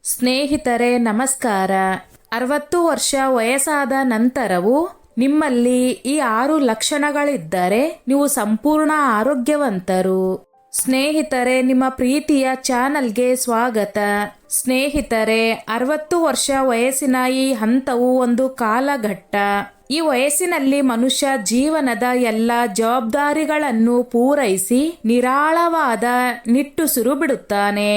ಸ್ನೇಹಿತರೆ ನಮಸ್ಕಾರ. 60 ವರ್ಷ ವಯಸ್ಸಾದ ನಂತರವೂ ನಿಮ್ಮಲ್ಲಿ ಈ 6 ಲಕ್ಷಣಗಳಿದ್ದರೆ ನೀವು ಸಂಪೂರ್ಣ ಆರೋಗ್ಯವಂತರು. ಸ್ನೇಹಿತರೆ, ನಿಮ್ಮ ಪ್ರೀತಿಯ ಚಾನಲ್ಗೆ ಸ್ವಾಗತ. ಸ್ನೇಹಿತರೆ, 60 ವರ್ಷ ವಯಸ್ಸಿನ ಈ ಹಂತವು ಒಂದು ಕಾಲಘಟ್ಟ. ಈ ವಯಸ್ಸಿನಲ್ಲಿ ಮನುಷ್ಯ ಜೀವನದ ಎಲ್ಲ ಜವಾಬ್ದಾರಿಗಳನ್ನು ಪೂರೈಸಿ ನಿರಾಳವಾದ ನಿಟ್ಟುಸಿರು ಬಿಡುತ್ತಾನೆ.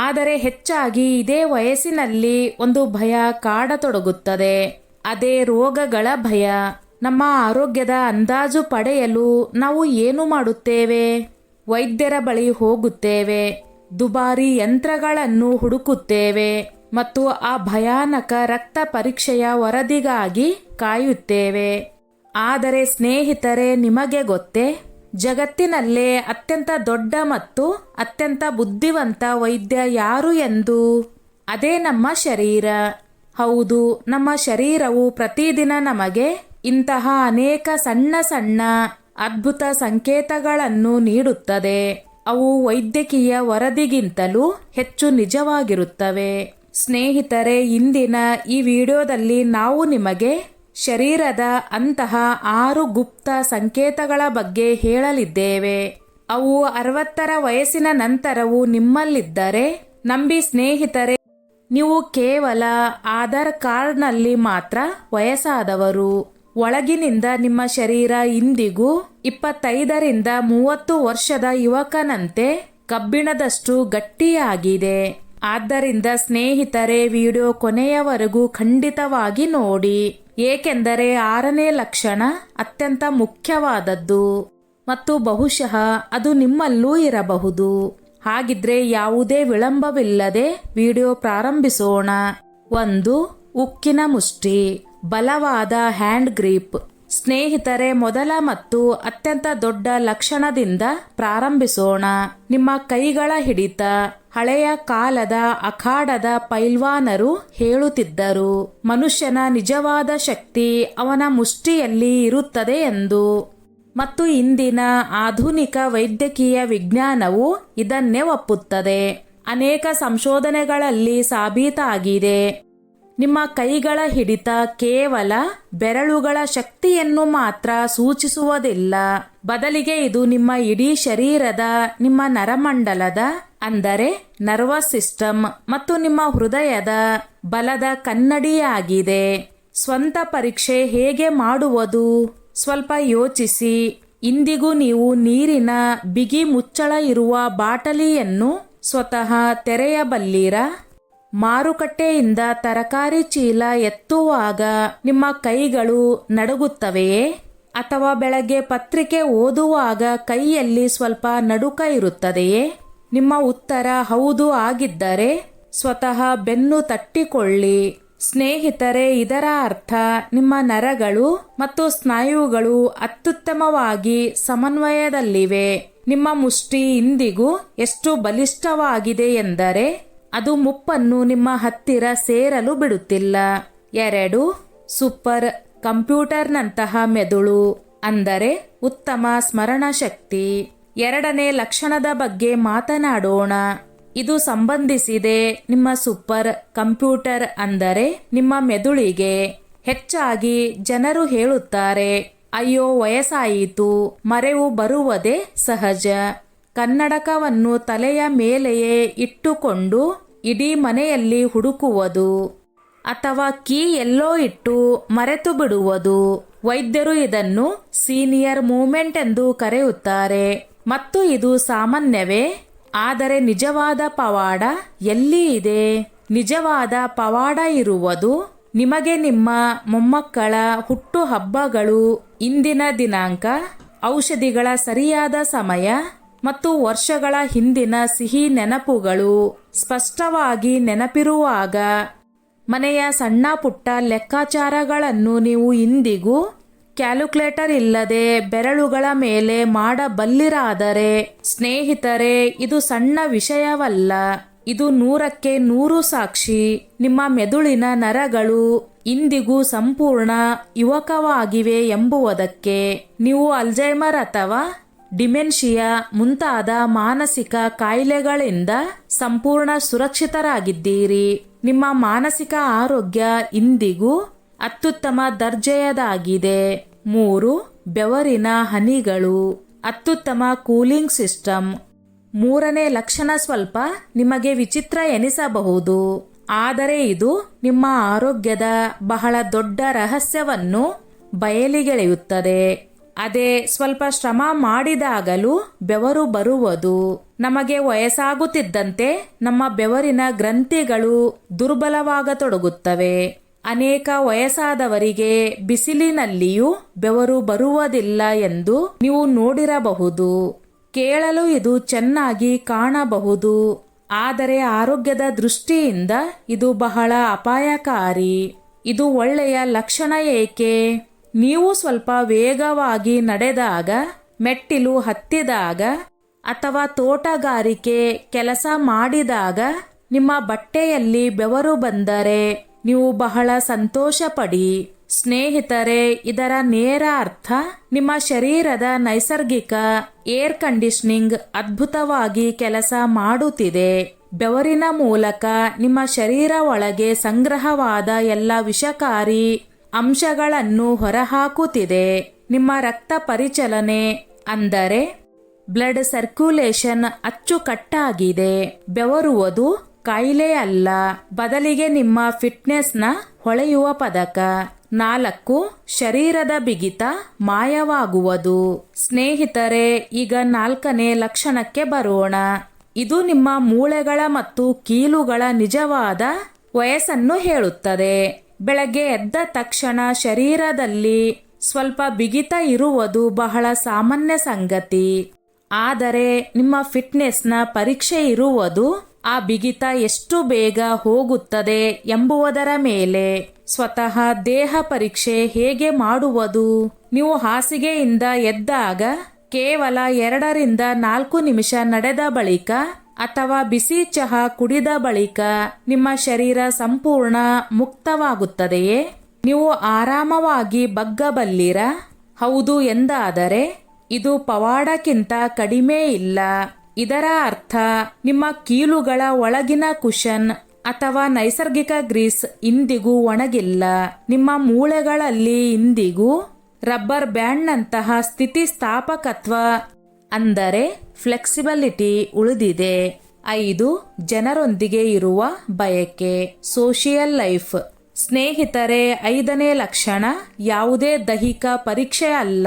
ಆದರೆ ಹೆಚ್ಚಾಗಿ ಇದೇ ವಯಸ್ಸಿನಲ್ಲಿ ಒಂದು ಭಯ ಕಾಡತೊಡಗುತ್ತದೆ. ಅದೇ ರೋಗಗಳ ಭಯ. ನಮ್ಮ ಆರೋಗ್ಯದ ಅಂದಾಜು ಪಡೆಯಲು ನಾವು ಏನು ಮಾಡುತ್ತೇವೆ? ವೈದ್ಯರ ಬಳಿ ಹೋಗುತ್ತೇವೆ, ದುಬಾರಿ ಯಂತ್ರಗಳನ್ನು ಹುಡುಕುತ್ತೇವೆ ಮತ್ತು ಆ ಭಯಾನಕ ರಕ್ತ ಪರೀಕ್ಷೆಯ ವರದಿಗಾಗಿ ಕಾಯುತ್ತೇವೆ. ಆದರೆ ಸ್ನೇಹಿತರೆ, ನಿಮಗೆ ಗೊತ್ತೇ, ಜಗತ್ತಿನಲ್ಲೇ ಅತ್ಯಂತ ದೊಡ್ಡ ಮತ್ತು ಅತ್ಯಂತ ಬುದ್ಧಿವಂತ ವೈದ್ಯ ಯಾರು ಎಂದು? ಅದೇ ನಮ್ಮ ಶರೀರ. ಹೌದು, ನಮ್ಮ ಶರೀರವು ಪ್ರತಿದಿನ ನಮಗೆ ಇಂತಹ ಅನೇಕ ಸಣ್ಣ ಸಣ್ಣ ಅದ್ಭುತ ಸಂಕೇತಗಳನ್ನು ನೀಡುತ್ತದೆ. ಅವು ವೈದ್ಯಕೀಯ ವರದಿಗಿಂತಲೂ ಹೆಚ್ಚು ನಿಜವಾಗಿರುತ್ತವೆ. ಸ್ನೇಹಿತರೆ, ಇಂದಿನ ಈ ವಿಡಿಯೋದಲ್ಲಿ ನಾವು ನಿಮಗೆ ಶರೀರದ ಅಂತಹ 6 ಗುಪ್ತ ಸಂಕೇತಗಳ ಬಗ್ಗೆ ಹೇಳಲಿದ್ದೇವೆ. ಅವು 60ರ ವಯಸ್ಸಿನ ನಂತರವೂ ನಿಮ್ಮಲ್ಲಿದ್ದರೆ ನಂಬಿ ಸ್ನೇಹಿತರೆ, ನೀವು ಕೇವಲ ಆಧಾರ್ ಕಾರ್ಡ್ನಲ್ಲಿ ಮಾತ್ರ ವಯಸ್ಸಾದವರು. ಒಳಗಿನಿಂದ ನಿಮ್ಮ ಶರೀರ ಇಂದಿಗೂ 25ರಿಂದ 30 ವರ್ಷದ ಯುವಕನಂತೆ ಕಬ್ಬಿಣದಷ್ಟು ಗಟ್ಟಿಯಾಗಿದೆ. ಆದ್ದರಿಂದ ಸ್ನೇಹಿತರೆ, ವಿಡಿಯೋ ಕೊನೆಯವರೆಗೂ ಖಂಡಿತವಾಗಿ ನೋಡಿ, ಏಕೆಂದರೆ 6ನೇ ಲಕ್ಷಣ ಅತ್ಯಂತ ಮುಖ್ಯವಾದದ್ದು ಮತ್ತು ಬಹುಶಃ ಅದು ನಿಮ್ಮಲ್ಲೂ ಇರಬಹುದು. ಹಾಗಿದ್ರೆ ಯಾವುದೇ ವಿಳಂಬವಿಲ್ಲದೆ ವಿಡಿಯೋ ಪ್ರಾರಂಭಿಸೋಣ. 1. ಉಕ್ಕಿನ ಮುಷ್ಟಿ, ಬಲವಾದ ಹ್ಯಾಂಡ್ ಗ್ರಿಪ್. ಸ್ನೇಹಿತರೆ, ಮೊದಲ ಮತ್ತು ಅತ್ಯಂತ ದೊಡ್ಡ ಲಕ್ಷಣದಿಂದ ಪ್ರಾರಂಭಿಸೋಣ. ನಿಮ್ಮ ಕೈಗಳ ಹಿಡಿತ. ಹಳೆಯ ಕಾಲದ ಅಖಾಡದ ಪೈಲ್ವಾನರು ಹೇಳುತ್ತಿದ್ದರು, ಮನುಷ್ಯನ ನಿಜವಾದ ಶಕ್ತಿ ಅವನ ಮುಷ್ಟಿಯಲ್ಲಿ ಇರುತ್ತದೆ ಎಂದು. ಮತ್ತು ಇಂದಿನ ಆಧುನಿಕ ವೈದ್ಯಕೀಯ ವಿಜ್ಞಾನವು ಇದನ್ನೇ ಒಪ್ಪುತ್ತದೆ. ಅನೇಕ ಸಂಶೋಧನೆಗಳಲ್ಲಿ ಸಾಬೀತಾಗಿದೆ, ನಿಮ್ಮ ಕೈಗಳ ಹಿಡಿತ ಕೇವಲ ಬೆರಳುಗಳ ಶಕ್ತಿಯನ್ನು ಮಾತ್ರ ಸೂಚಿಸುವುದಿಲ್ಲ. ಬದಲಿಗೆ ಇದು ನಿಮ್ಮ ಇಡೀ ಶರೀರದ, ನಿಮ್ಮ ನರಮಂಡಲದ ಅಂದರೆ ನರ್ವಸ್ ಸಿಸ್ಟಮ್ ಮತ್ತು ನಿಮ್ಮ ಹೃದಯದ ಬಲದ ಕನ್ನಡಿಯಾಗಿದೆ. ಸ್ವಂತ ಪರೀಕ್ಷೆ ಹೇಗೆ ಮಾಡುವುದು? ಸ್ವಲ್ಪ ಯೋಚಿಸಿ. ಇಂದಿಗೂ ನೀವು ನೀರಿನ ಬಿಗಿ ಮುಚ್ಚಳ ಇರುವ ಬಾಟಲಿಯನ್ನು ಸ್ವತಃ ತೆರೆಯಬಲ್ಲಿರಾ? ಮಾರುಕಟ್ಟೆಯಿಂದ ತರಕಾರಿ ಚೀಲ ಎತ್ತುವಾಗ ನಿಮ್ಮ ಕೈಗಳು ನಡುಗುತ್ತವೆಯೇ? ಅಥವಾ ಬೆಳಗ್ಗೆ ಪತ್ರಿಕೆ ಓದುವಾಗ ಕೈಯಲ್ಲಿ ಸ್ವಲ್ಪ ನಡುಕ ಇರುತ್ತದೆಯೇ? ನಿಮ್ಮ ಉತ್ತರ ಹೌದು ಆಗಿದ್ದರೆ ಸ್ವತಃ ಬೆನ್ನು ತಟ್ಟಿಕೊಳ್ಳಿ. ಸ್ನೇಹಿತರೆ, ಇದರ ಅರ್ಥ ನಿಮ್ಮ ನರಗಳು ಮತ್ತು ಸ್ನಾಯುಗಳು ಅತ್ಯುತ್ತಮವಾಗಿ ಸಮನ್ವಯದಲ್ಲಿವೆ. ನಿಮ್ಮ ಮುಷ್ಟಿ ಇಂದಿಗೂ ಎಷ್ಟು ಬಲಿಷ್ಠವಾಗಿದೆ ಎಂದರೆ ಅದು ಮುಪ್ಪನ್ನು ನಿಮ್ಮ ಹತ್ತಿರ ಸೇರಲು ಬಿಡುತ್ತಿಲ್ಲ. 2. ಸೂಪರ್ ಕಂಪ್ಯೂಟರ್ನಂತಹ ಮೆದುಳು, ಅಂದರೆ ಉತ್ತಮ ಸ್ಮರಣಶಕ್ತಿ. 2ನೇ ಲಕ್ಷಣದ ಬಗ್ಗೆ ಮಾತನಾಡೋಣ. ಇದು ಸಂಬಂಧಿಸಿದೆ ನಿಮ್ಮ ಸೂಪರ್ ಕಂಪ್ಯೂಟರ್ ಅಂದರೆ ನಿಮ್ಮ ಮೆದುಳಿಗೆ. ಹೆಚ್ಚಾಗಿ ಜನರು ಹೇಳುತ್ತಾರೆ, ಅಯ್ಯೋ ವಯಸ್ಸಾಯಿತು, ಮರೆವು ಬರುವುದೇ ಸಹಜ. ಕನ್ನಡಕವನ್ನು ತಲೆಯ ಮೇಲೆಯೇ ಇಟ್ಟುಕೊಂಡು ಇಡೀ ಮನೆಯಲ್ಲಿ ಹುಡುಕುವುದು, ಅಥವಾ ಕೀ ಎಲ್ಲೋ ಇಟ್ಟು ಮರೆತು ಬಿಡುವುದು. ವೈದ್ಯರು ಇದನ್ನು ಸೀನಿಯರ್ ಮೂವ್ಮೆಂಟ್ ಎಂದು ಕರೆಯುತ್ತಾರೆ ಮತ್ತು ಇದು ಸಾಮಾನ್ಯವೇ? ಆದರೆ ನಿಜವಾದ ಪವಾಡ ಎಲ್ಲಿ ಇದೆ? ನಿಜವಾದ ಪವಾಡ ಇರುವುದು ನಿಮಗೆ ನಿಮ್ಮ ಮೊಮ್ಮಕ್ಕಳ ಹುಟ್ಟುಹಬ್ಬಗಳು, ಇಂದಿನ ದಿನಾಂಕ, ಔಷಧಿಗಳ ಸರಿಯಾದ ಸಮಯ ಮತ್ತು ವರ್ಷಗಳ ಹಿಂದಿನ ಸಿಹಿ ನೆನಪುಗಳು ಸ್ಪಷ್ಟವಾಗಿ ನೆನಪಿರುವಾಗ. ಮನೆಯ ಸಣ್ಣ ಪುಟ್ಟ ಲೆಕ್ಕಾಚಾರಗಳನ್ನು ನೀವು ಇಂದಿಗೂ ಕ್ಯಾಲ್ಕುಲೇಟರ್ ಇಲ್ಲದೆ ಬೆರಳುಗಳ ಮೇಲೆ ಮಾಡಬಲ್ಲಿರಾದರೆ ಸ್ನೇಹಿತರೆ, ಇದು ಸಣ್ಣ ವಿಷಯವಲ್ಲ. ಇದು 100ಕ್ಕೆ 100 ಸಾಕ್ಷಿ. ನಿಮ್ಮ ಮೆದುಳಿನ ನರಗಳು ಇಂದಿಗೂ ಸಂಪೂರ್ಣ ಯುವಕವಾಗಿವೆ ಎಂಬುದಕ್ಕೆ. ನೀವು ಅಲ್ಝೈಮರ್ ಅಥವಾ ಡಿಮೆನ್ಷಿಯಾ ಮುಂತಾದ ಮಾನಸಿಕ ಕಾಯಿಲೆಗಳಿಂದ ಸಂಪೂರ್ಣ ಸುರಕ್ಷಿತರಾಗಿದ್ದೀರಿ. ನಿಮ್ಮ ಮಾನಸಿಕ ಆರೋಗ್ಯ ಇಂದಿಗೂ ಅತ್ಯುತ್ತಮ ದರ್ಜೆಯದಾಗಿದೆ. 3. ಬೆವರಿನ ಹನಿಗಳು, ಅತ್ಯುತ್ತಮ ಕೂಲಿಂಗ್ ಸಿಸ್ಟಮ್. 3ನೇ ಲಕ್ಷಣ ಸ್ವಲ್ಪ ನಿಮಗೆ ವಿಚಿತ್ರ ಎನಿಸಬಹುದು, ಆದರೆ ಇದು ನಿಮ್ಮ ಆರೋಗ್ಯದ ಬಹಳ ದೊಡ್ಡ ರಹಸ್ಯವನ್ನು ಬಯಲಿಗೆಳೆಯುತ್ತದೆ. ಅದೇ ಸ್ವಲ್ಪ ಶ್ರಮ ಮಾಡಿದಾಗಲೂ ಬೆವರು ಬರುವುದು. ನಮಗೆ ವಯಸ್ಸಾಗುತ್ತಿದ್ದಂತೆ ನಮ್ಮ ಬೆವರಿನ ಗ್ರಂಥಿಗಳು ದುರ್ಬಲವಾಗತೊಡಗುತ್ತವೆ. ಅನೇಕ ವಯಸ್ಸಾದವರಿಗೆ ಬಿಸಿಲಿನಲ್ಲಿಯೂ ಬೆವರು ಬರುವುದಿಲ್ಲ ಎಂದು ನೀವು ನೋಡಿರಬಹುದು. ಕೇಳಲು ಇದು ಚೆನ್ನಾಗಿ ಕಾಣಬಹುದು, ಆದರೆ ಆರೋಗ್ಯದ ದೃಷ್ಟಿಯಿಂದ ಇದು ಬಹಳ ಅಪಾಯಕಾರಿ. ಇದು ಒಳ್ಳೆಯ ಲಕ್ಷಣ ಏಕೆ? ನೀವು ಸ್ವಲ್ಪ ವೇಗವಾಗಿ ನಡೆದಾಗ, ಮೆಟ್ಟಿಲು ಹತ್ತಿದಾಗ ಅಥವಾ ತೋಟಗಾರಿಕೆ ಕೆಲಸ ಮಾಡಿದಾಗ ನಿಮ್ಮ ಬಟ್ಟೆಯಲ್ಲಿ ಬೆವರು ಬಂದರೆ ನೀವು ಬಹಳ ಸಂತೋಷ ಪಡಿ. ಸ್ನೇಹಿತರೆ, ಇದರ ನೇರ ಅರ್ಥ ನಿಮ್ಮ ಶರೀರದ ನೈಸರ್ಗಿಕ ಏರ್ ಕಂಡೀಷನಿಂಗ್ ಅದ್ಭುತವಾಗಿ ಕೆಲಸ ಮಾಡುತ್ತಿದೆ. ಬೆವರಿನ ಮೂಲಕ ನಿಮ್ಮ ಶರೀರ ಒಳಗೆ ಸಂಗ್ರಹವಾದ ಎಲ್ಲ ವಿಷಕಾರಿ ಅಂಶಗಳನ್ನು ಹೊರಹಾಕುತ್ತಿದೆ. ನಿಮ್ಮ ರಕ್ತ ಪರಿಚಲನೆ ಅಂದರೆ ಬ್ಲಡ್ ಸರ್ಕ್ಯುಲೇಷನ್ ಅಚ್ಚುಕಟ್ಟಾಗಿದೆ. ಬೆವರುವುದು ಕಾಯಿಲೆ ಅಲ್ಲ, ಬದಲಿಗೆ ನಿಮ್ಮ ಫಿಟ್ನೆಸ್ನ ಹೊಳೆಯುವ ಪದಕ. 4. ಶರೀರದ ಬಿಗಿತ ಮಾಯವಾಗುವುದು. ಸ್ನೇಹಿತರೆ, ಈಗ 4ನೇ ಲಕ್ಷಣಕ್ಕೆ ಬರೋಣ. ಇದು ನಿಮ್ಮ ಮೂಳೆಗಳ ಮತ್ತು ಕೀಲುಗಳ ನಿಜವಾದ ವಯಸ್ಸನ್ನು ಹೇಳುತ್ತದೆ. ಬೆಳಗ್ಗೆ ಎದ್ದ ತಕ್ಷಣ ಶರೀರದಲ್ಲಿ ಸ್ವಲ್ಪ ಬಿಗಿತ ಇರುವುದು ಬಹಳ ಸಾಮಾನ್ಯ ಸಂಗತಿ. ಆದರೆ ನಿಮ್ಮ ಫಿಟ್ನೆಸ್ನ ಪರೀಕ್ಷೆ ಇರುವುದು ಆ ಬಿಗಿತ ಎಷ್ಟು ಬೇಗ ಹೋಗುತ್ತದೆ ಎಂಬುದರ ಮೇಲೆ. ಸ್ವತಃ ದೇಹ ಪರೀಕ್ಷೆ ಹೇಗೆ ಮಾಡುವುದು? ನೀವು ಹಾಸಿಗೆಯಿಂದ ಎದ್ದಾಗ ಕೇವಲ 2 ರಿಂದ 4 ನಿಮಿಷ ನಡೆದ ಬಳಿಕ ಅಥವಾ ಬಿಸಿ ಚಹಾ ಕುಡಿದ ಬಳಿಕ ನಿಮ್ಮ ಶರೀರ ಸಂಪೂರ್ಣ ಮುಕ್ತವಾಗುತ್ತದೆಯೇ? ನೀವು ಆರಾಮವಾಗಿ ಬಗ್ಗಬಲ್ಲಿರಾ? ಹೌದು ಎಂದಾದರೆ ಇದು ಪವಾಡಕ್ಕಿಂತ ಕಡಿಮೆ ಇಲ್ಲ. ಇದರ ಅರ್ಥ ನಿಮ್ಮ ಕೀಲುಗಳ ಒಳಗಿನ ಕುಷನ್ ಅಥವಾ ನೈಸರ್ಗಿಕ ಗ್ರೀಸ್ ಇಂದಿಗೂ ಒಣಗಿಲ್ಲ. ನಿಮ್ಮ ಮೂಳೆಗಳಲ್ಲಿ ಇಂದಿಗೂ ರಬ್ಬರ್ ಬ್ಯಾಂಡ್ನಂತಹ ಸ್ಥಿತಿಸ್ಥಾಪಕತ್ವ ಅಂದರೆ ಫ್ಲೆಕ್ಸಿಬಿಲಿಟಿ ಉಳಿದಿದೆ. 5. ಜನರೊಂದಿಗೆ ಇರುವ ಬಯಕೆ, ಸೋಷಿಯಲ್ ಲೈಫ್. ಸ್ನೇಹಿತರೆ, 5ನೇ ಲಕ್ಷಣ ಯಾವುದೇ ದೈಹಿಕ ಪರೀಕ್ಷೆ ಅಲ್ಲ,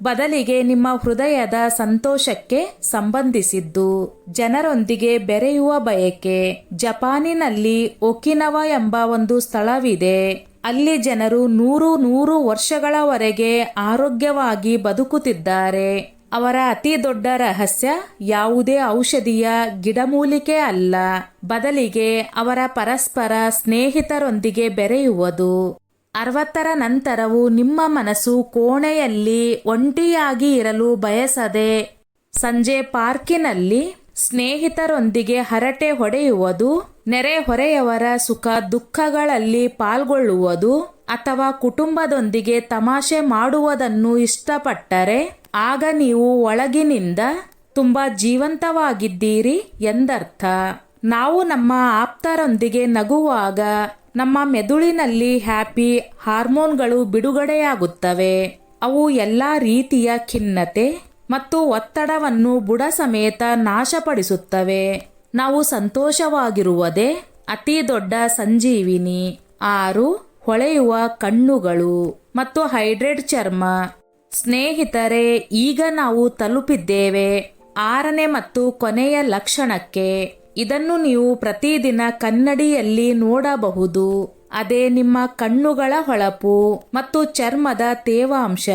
ಬದಲಿಗೆ ನಿಮ್ಮ ಹೃದಯದ ಸಂತೋಷಕ್ಕೆ ಸಂಬಂಧಿಸಿದ್ದು. ಜನರೊಂದಿಗೆ ಬೆರೆಯುವ ಬಯಕೆ. ಜಪಾನಿನಲ್ಲಿ ಒಕಿನವಾ ಎಂಬ ಒಂದು ಸ್ಥಳವಿದೆ. ಅಲ್ಲಿ ಜನರು 100 ವರ್ಷಗಳವರೆಗೆ ಆರೋಗ್ಯವಾಗಿ ಬದುಕುತ್ತಿದ್ದಾರೆ. ಅವರ ಅತಿ ದೊಡ್ಡ ರಹಸ್ಯ ಯಾವುದೇ ಔಷಧಿಯ ಗಿಡಮೂಲಿಕೆ ಅಲ್ಲ, ಬದಲಿಗೆ ಅವರ ಪರಸ್ಪರ ಸ್ನೇಹಿತರೊಂದಿಗೆ ಬೆರೆಯುವುದು. 60ರ ನಂತರವೂ ನಿಮ್ಮ ಮನಸ್ಸು ಕೋಣೆಯಲ್ಲಿ ಒಂಟಿಯಾಗಿ ಇರಲು ಬಯಸದೆ ಸಂಜೆ ಪಾರ್ಕಿನಲ್ಲಿ ಸ್ನೇಹಿತರೊಂದಿಗೆ ಹರಟೆ ಹೊಡೆಯುವುದು, ನೆರೆಹೊರೆಯವರ ಸುಖ ದುಃಖಗಳಲ್ಲಿ ಪಾಲ್ಗೊಳ್ಳುವುದು ಅಥವಾ ಕುಟುಂಬದೊಂದಿಗೆ ತಮಾಷೆ ಮಾಡುವುದನ್ನು ಇಷ್ಟಪಟ್ಟರೆ ಆಗ ನೀವು ಒಳಗಿನಿಂದ ತುಂಬಾ ಜೀವಂತವಾಗಿದ್ದೀರಿ ಎಂದರ್ಥ. ನಾವು ನಮ್ಮ ಆಪ್ತರೊಂದಿಗೆ ನಗುವಾಗ ನಮ್ಮ ಮೆದುಳಿನಲ್ಲಿ ಹ್ಯಾಪಿ ಹಾರ್ಮೋನ್ಗಳು ಬಿಡುಗಡೆಯಾಗುತ್ತವೆ. ಅವು ಎಲ್ಲಾ ರೀತಿಯ ಖಿನ್ನತೆ ಮತ್ತು ಒತ್ತಡವನ್ನು ಬುಡ ಸಮೇತ ನಾಶಪಡಿಸುತ್ತವೆ. ನಾವು ಸಂತೋಷವಾಗಿರುವುದೇ ಅತಿ ದೊಡ್ಡ ಸಂಜೀವಿನಿ. 6. ಹೊಳೆಯುವ ಕಣ್ಣುಗಳು ಮತ್ತು ಹೈಡ್ರೇಟ್ ಚರ್ಮ. ಸ್ನೇಹಿತರೆ, ಈಗ ನಾವು ತಲುಪಿದ್ದೇವೆ 6ನೇ ಮತ್ತು ಕೊನೆಯ ಲಕ್ಷಣಕ್ಕೆ. ಇದನ್ನು ನೀವು ಪ್ರತಿದಿನ ಕನ್ನಡಿಯಲ್ಲಿ ನೋಡಬಹುದು. ಅದೇ ನಿಮ್ಮ ಕಣ್ಣುಗಳ ಹೊಳಪು ಮತ್ತು ಚರ್ಮದ ತೇವಾಂಶ.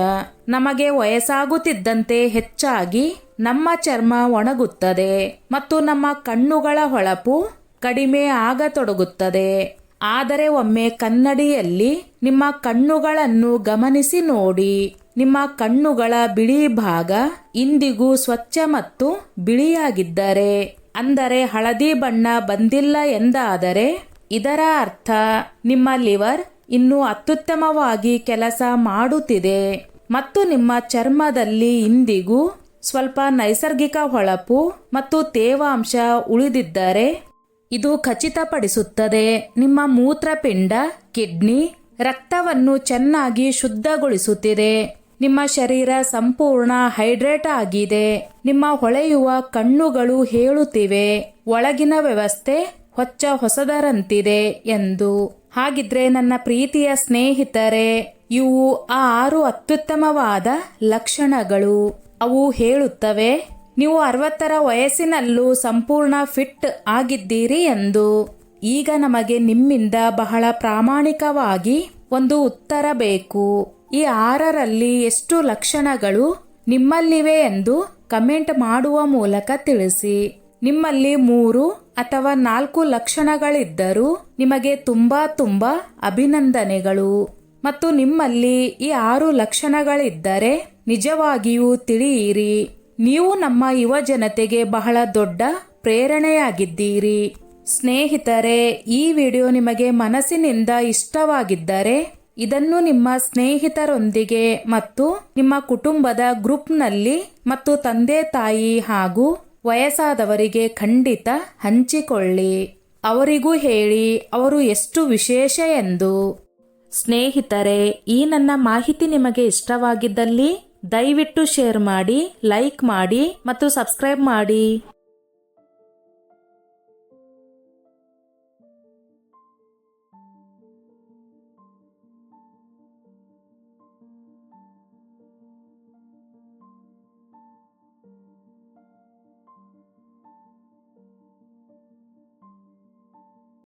ನಮಗೆ ವಯಸ್ಸಾಗುತ್ತಿದ್ದಂತೆ ಹೆಚ್ಚಾಗಿ ನಮ್ಮ ಚರ್ಮ ಒಣಗುತ್ತದೆ ಮತ್ತು ನಮ್ಮ ಕಣ್ಣುಗಳ ಹೊಳಪು ಕಡಿಮೆ ಆಗತೊಡಗುತ್ತದೆ. ಆದರೆ ಒಮ್ಮೆ ಕನ್ನಡಿಯಲ್ಲಿ ನಿಮ್ಮ ಕಣ್ಣುಗಳನ್ನು ಗಮನಿಸಿ ನೋಡಿ. ನಿಮ್ಮ ಕಣ್ಣುಗಳ ಬಿಳಿ ಭಾಗ ಇಂದಿಗೂ ಸ್ವಚ್ಛ ಮತ್ತು ಬಿಳಿಯಾಗಿದ್ದರೆ, ಅಂದರೆ ಹಳದಿ ಬಣ್ಣ ಬಂದಿಲ್ಲ ಎಂದಾದರೆ, ಇದರ ಅರ್ಥ ನಿಮ್ಮ ಲಿವರ್ ಇನ್ನೂ ಅತ್ಯುತ್ತಮವಾಗಿ ಕೆಲಸ ಮಾಡುತ್ತಿದೆ ಮತ್ತು ನಿಮ್ಮ ಚರ್ಮದಲ್ಲಿ ಇಂದಿಗೂ ಸ್ವಲ್ಪ ನೈಸರ್ಗಿಕ ಹೊಳಪು ಮತ್ತು ತೇವಾಂಶ ಉಳಿದಿದ್ದರೆ ಇದು ಖಚಿತಪಡಿಸುತ್ತದೆ ನಿಮ್ಮ ಮೂತ್ರಪಿಂಡ, ಕಿಡ್ನಿ, ರಕ್ತವನ್ನು ಚೆನ್ನಾಗಿ ಶುದ್ಧಗೊಳಿಸುತ್ತಿದೆ. ನಿಮ್ಮ ಶರೀರ ಸಂಪೂರ್ಣ ಹೈಡ್ರೇಟ್ ಆಗಿದೆ. ನಿಮ್ಮ ಹೊಳೆಯುವ ಕಣ್ಣುಗಳು ಹೇಳುತ್ತಿವೆ, ಒಳಗಿನ ವ್ಯವಸ್ಥೆ ಹೊಸದರಂತಿದೆ ಎಂದು. ಹಾಗಿದ್ರೆ ನನ್ನ ಪ್ರೀತಿಯ ಸ್ನೇಹಿತರೆ, ಇವು ಆ 6 ಅತ್ಯುತ್ತಮವಾದ ಲಕ್ಷಣಗಳು. ಅವು ಹೇಳುತ್ತವೆ ನೀವು 60ರ ವಯಸ್ಸಿನಲ್ಲೂ ಸಂಪೂರ್ಣ ಫಿಟ್ ಆಗಿದ್ದೀರಿ ಎಂದು. ಈಗ ನಮಗೆ ನಿಮ್ಮಿಂದ ಬಹಳ ಪ್ರಾಮಾಣಿಕವಾಗಿ ಒಂದು ಉತ್ತರ ಬೇಕು. ಈ 6ರಲ್ಲಿ ಎಷ್ಟು ಲಕ್ಷಣಗಳು ನಿಮ್ಮಲ್ಲಿವೆ ಎಂದು ಕಮೆಂಟ್ ಮಾಡುವ ಮೂಲಕ ತಿಳಿಸಿ. ನಿಮ್ಮಲ್ಲಿ 3 ಅಥವಾ 4 ಲಕ್ಷಣಗಳಿದ್ದರೂ ನಿಮಗೆ ತುಂಬಾ ಅಭಿನಂದನೆಗಳು. ಮತ್ತು ನಿಮ್ಮಲ್ಲಿ ಈ 6 ಲಕ್ಷಣಗಳಿದ್ದರೆ ನಿಜವಾಗಿಯೂ ತಿಳಿಯಿರಿ, ನೀವು ನಮ್ಮ ಯುವ ಜನತೆಗೆ ಬಹಳ ದೊಡ್ಡ ಪ್ರೇರಣೆಯಾಗಿದ್ದೀರಿ. ಸ್ನೇಹಿತರೆ, ಈ ವಿಡಿಯೋ ನಿಮಗೆ ಮನಸ್ಸಿನಿಂದ ಇಷ್ಟವಾಗಿದ್ದರೆ ಇದನ್ನು ನಿಮ್ಮ ಸ್ನೇಹಿತರೊಂದಿಗೆ ಮತ್ತು ನಿಮ್ಮ ಕುಟುಂಬದ ಗ್ರೂಪ್ನಲ್ಲಿ ಮತ್ತು ತಂದೆ ತಾಯಿ ಹಾಗೂ ವಯಸ್ಸಾದವರಿಗೆ ಖಂಡಿತ ಹಂಚಿಕೊಳ್ಳಿ. ಅವರಿಗೂ ಹೇಳಿ ಅವರು ಎಷ್ಟು ವಿಶೇಷ ಎಂದು. ಸ್ನೇಹಿತರೆ, ಈ ನನ್ನ ಮಾಹಿತಿ ನಿಮಗೆ ಇಷ್ಟವಾಗಿದ್ದಲ್ಲಿ ದಯವಿಟ್ಟು ಶೇರ್ ಮಾಡಿ, ಲೈಕ್ ಮಾಡಿ ಮತ್ತು ಸಬ್ಸ್ಕ್ರೈಬ್ ಮಾಡಿ.